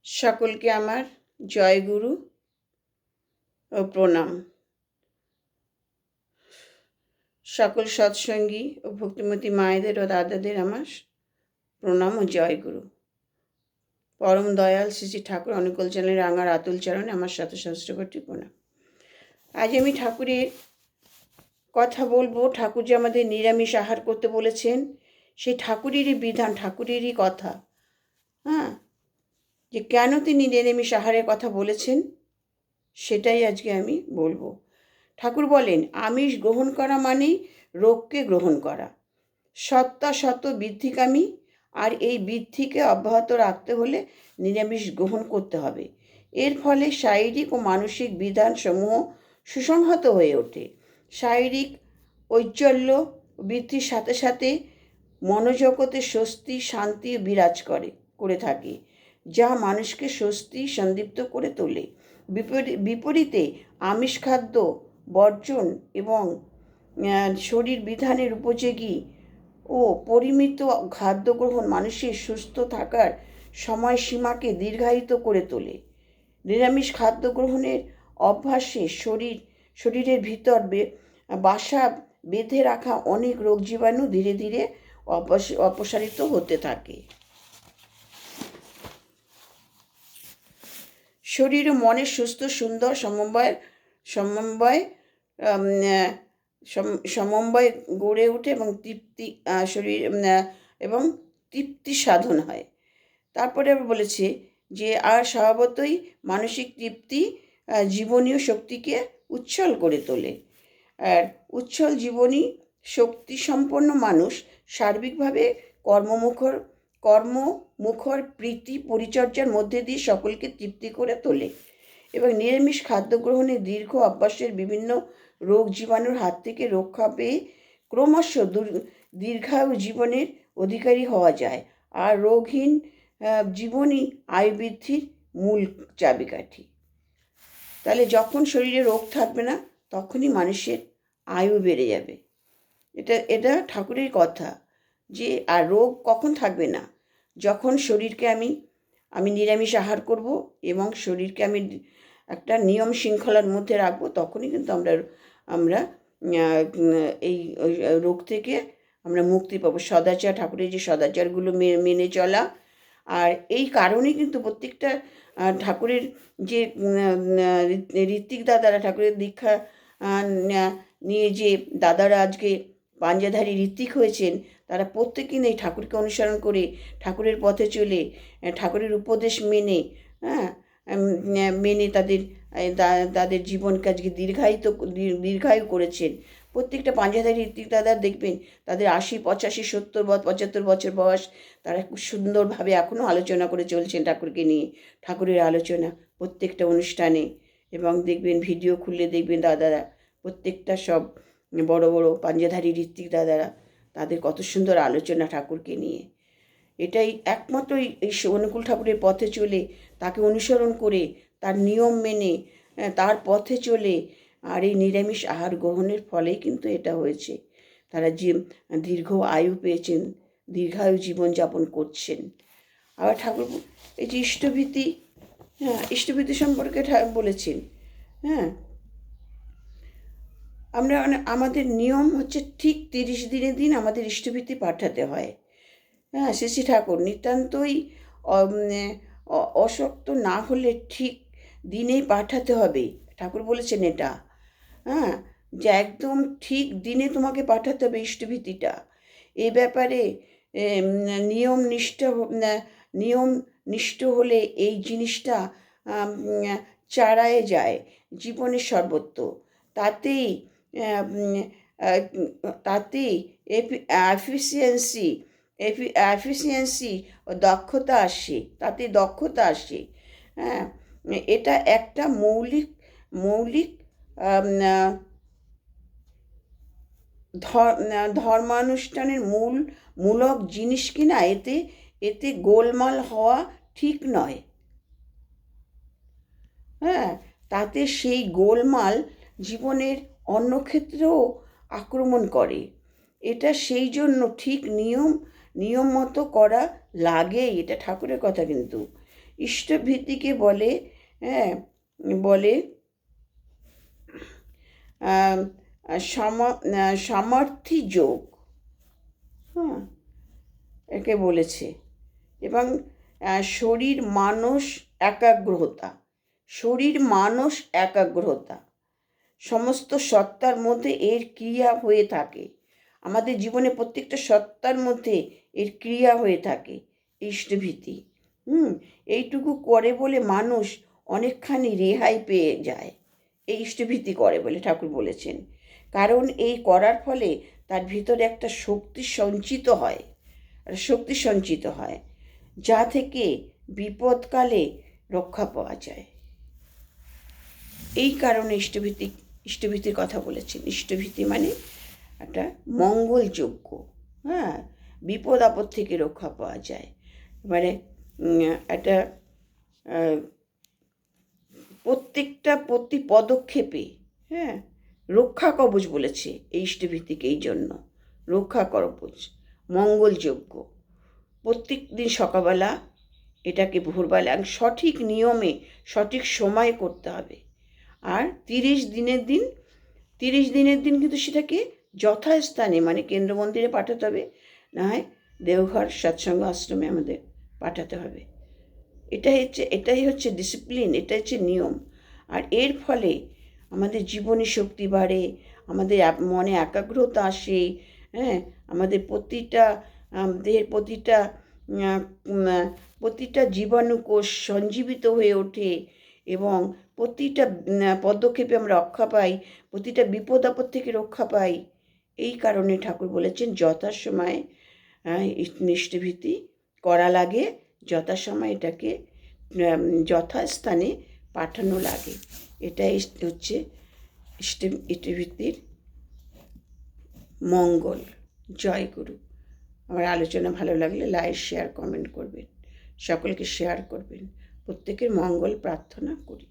সকলকে আমার জয়গুরু ও প্রণাম। সকল সৎসঙ্গী ও ভক্তিমতী মায়েদের ও দাদাদের আমার প্রণাম ও জয়গুরু। পরম দয়াল শ্রী শ্রী ঠাকুর অনুকূল চরণের রাঙার আতুল চরণে আমার শত সহস্রকোটি প্রণাম। আজ আমি ঠাকুরের কথা বলবো। ঠাকুর যে আমাদের নিরামিষ আহার করতে বলেছেন, সেই ঠাকুরেরই বিধান, ঠাকুরেরই কথা। যে কেন তিনি নিরামিষ আহারের কথা বলেছেন সেটাই আজকে আমি বলবো। ঠাকুর বলেন, আমিষ গ্রহণ করা মানেই রোগকে গ্রহণ করা, সত্তা শত বৃদ্ধিকামী, আর এই বৃদ্ধিকে অব্যাহত রাখতে হলে নিরামিষ গ্রহণ করতে হবে। এর ফলে শারীরিক ও মানসিক বিধানসমূহ সুসংহত হয়ে ওঠে। শারীরিক ঐশ্বল্য বৃদ্ধির সাথে সাথে মনোজগতে স্বস্তি শান্তি বিরাজ করে থাকে, যা মানুষকে স্বস্তি সন্দীপ্ত করে তোলে। বিপরীতে আমিষ খাদ্য বর্জন এবং শরীর বিধানের উপযোগী ও পরিমিত খাদ্য গ্রহণ মানুষের সুস্থ থাকার সময়সীমাকে দীর্ঘায়িত করে তোলে। নিরামিষ খাদ্য গ্রহণের অভ্যাসে শরীরের ভিতর বাসা বেঁধে রাখা অনেক রোগ জীবাণু ধীরে ধীরে অপসারিত হতে থাকে। শরীর ও মনের সুস্থ সুন্দর সমন্বয় গড়ে ওঠে এবং তৃপ্তি সাধন হয়। তারপরে বলেছে যে আর স্বভাবতই মানসিক তৃপ্তি জীবনীয় শক্তিকে উচ্ছল করে তোলে। আর উচ্ছল জীবনী শক্তিসম্পন্ন মানুষ সার্বিকভাবে কর্মমুখর প্রীতি পরিচর্যার মধ্যে দিয়ে সকলকে তৃপ্তি করে তোলে এবং নিরামিষ খাদ্য গ্রহণের দীর্ঘ অভ্যাসের বিভিন্ন রোগ জীবাণুর হাত থেকে রক্ষা পেয়ে ক্রমশ দীর্ঘায়ু জীবনের অধিকারী হওয়া যায়। আর রোগহীন জীবনই আয়ু বৃদ্ধির মূল চাবিকাঠি। তাহলে যখন শরীরে রোগ থাকবে না, তখনই মানুষের আয়ু বেড়ে যাবে। এটা ঠাকুরের কথা। যে আর রোগ কখন থাকবে না? যখন শরীরকে আমি নিরামিষ আহার করব এবং শরীরকে আমি একটা নিয়ম শৃঙ্খলার মধ্যে রাখবো, তখনই কিন্তু আমরা এই রোগ থেকে আমরা মুক্তি পাবো। সদাচার, ঠাকুরের যে সদাচারগুলো মেনে চলা। আর এই কারণেই কিন্তু প্রত্যেকটা ঠাকুরের যে ঋত্বিক দাদারা, ঠাকুরের দীক্ষা নিয়ে যে দাদারা আজকে পাঞ্জাধারী ঋত্বিক হয়েছেন, তারা প্রত্যেকেই এই ঠাকুরকে অনুসরণ করে, ঠাকুরের পথে চলে, ঠাকুরের উপদেশ মেনে তাদের জীবনকে আজকে দীর্ঘায়ু করেছেন। প্রত্যেকটা পাঞ্জাধারী ঋত্বিক দাদা দেখবেন, তাদের 80, 85, 70, 75 বছর বয়স, তারা খুব সুন্দরভাবে এখনও আলোচনা করে চলছেন ঠাকুরকে নিয়ে। ঠাকুরের আলোচনা প্রত্যেকটা অনুষ্ঠানে, এবং দেখবেন ভিডিও খুললে দেখবেন দাদারা প্রত্যেকটা সব বড় বড় পাঞ্জাধারী ঋত্বিক দাদারা, তাদের কত সুন্দর আলোচনা ঠাকুরকে নিয়ে। এটাই একমাত্র এই অনুকূল ঠাকুরের পথে চলে, তাকে অনুসরণ করে, তার নিয়ম মেনে, তার পথে চলে, আর এই নিরামিষ আহার গ্রহণের ফলেই কিন্তু এটা হয়েছে। তারা যে দীর্ঘ আয়ু পেয়েছেন, দীর্ঘায়ু জীবনযাপন করছেন। আবার ঠাকুর এই যে ইষ্টভীতি সম্পর্কে বলেছেন। আমরা আমাদের নিয়ম হচ্ছে ঠিক 30 দিনের দিন আমাদের ইষ্টভীতি পাঠাতে হয়। শ্রী শ্রী ঠাকুর নিতান্তই অশক্ত না হলে ঠিক দিনেই পাঠাতে হবে। ঠাকুর বলেছেন এটা, যে একদম ঠিক দিনে তোমাকে পাঠাতে হবে ইষ্টভীতিটা। এই ব্যাপারে নিয়ম নিষ্ঠ হলে এই জিনিসটা চারায় যায় জীবনের সর্বত্র। তাতেই এফিসিয়েন্সি ও দক্ষতা আসে, তাতে দক্ষতা আসে। এটা একটা মৌলিক ধর্মানুষ্ঠানের মূলক জিনিস কিনা। এতে গোলমাল হওয়া ঠিক নয়। তাতে সেই গোলমাল জীবনের অন্য ক্ষেত্রেও আক্রমণ করে। এটা সেই জন্য ঠিক নিয়ম মতো করা লাগে। এটা ঠাকুরের কথা। কিন্তু ইষ্টভীতিকে বলে, হ্যাঁ, বলে সামর্থ্যী যোগ, হ্যাঁ, একে বলেছে। এবং শরীর মানস একাগ্রতা, শরীর মানস একাগ্রতা সমস্ত সত্তার মধ্যে এর ক্রিয়া হয়ে থাকে। আমাদের জীবনে প্রত্যেকটা সত্তার মধ্যে এর ক্রিয়া হয়ে থাকে ইষ্টভীতি। এইটুকু করে বলে মানুষ অনেকখানি রেহাই পেয়ে যায়, এই ইষ্টভীতি করে বলে ঠাকুর বলেছেন। কারণ এই করার ফলে তার ভিতরে একটা শক্তি সঞ্চিত হয়, যা থেকে বিপদকালে রক্ষা পাওয়া যায়। এই কারণে ইষ্টভীতির কথা বলেছেন। ইষ্টভীতি মানে একটা মঙ্গলযোগ্য, হ্যাঁ, বিপদ আপদ থেকে রক্ষা পাওয়া যায়। এবারে একটা প্রতি পদক্ষেপে, হ্যাঁ, রক্ষা কবচ বলেছে এই ইষ্টভীতিকে, এই জন্য রক্ষা কবচ, মঙ্গলযোগ্য। প্রত্যেক দিন সকালবেলা এটাকে ভোরবেলা সঠিক নিয়মে সঠিক সময়ে করতে হবে। আর 30 দিনের দিন কিন্তু সেটাকে যথাস্থানে, মানে কেন্দ্র মন্দিরে পাঠাতে হবে, না হয় দেওঘর সৎসঙ্গ আশ্রমে আমাদের পাঠাতে হবে। এটাই হচ্ছে ডিসিপ্লিন, এটা হচ্ছে নিয়ম। আর এর ফলে আমাদের জীবনী শক্তি বাড়ে, আমাদের মনে একাগ্রতা আসে, হ্যাঁ, আমাদের দেহের প্রতিটা জীবাণুকোষ সঞ্জীবিত হয়ে ওঠে, এবং প্রতিটা পদক্ষেপে আমরা রক্ষা পাই, প্রতিটা বিপদ আপদ থেকে রক্ষা পাই। এই কারণে ঠাকুর বলেছেন যথাসময়ে ইষ্টভীতি করা লাগে, যথাসময়ে এটাকে যথাস্থানে পাঠানো লাগে। এটাই হচ্ছে ইষ্টভীতির মঙ্গল। জয় গুরু। আমার আলোচনা ভালো লাগলে লাইক, শেয়ার, কমেন্ট করবেন, সকলকে শেয়ার করবেন। প্রত্যেকের মঙ্গল প্রার্থনা করি।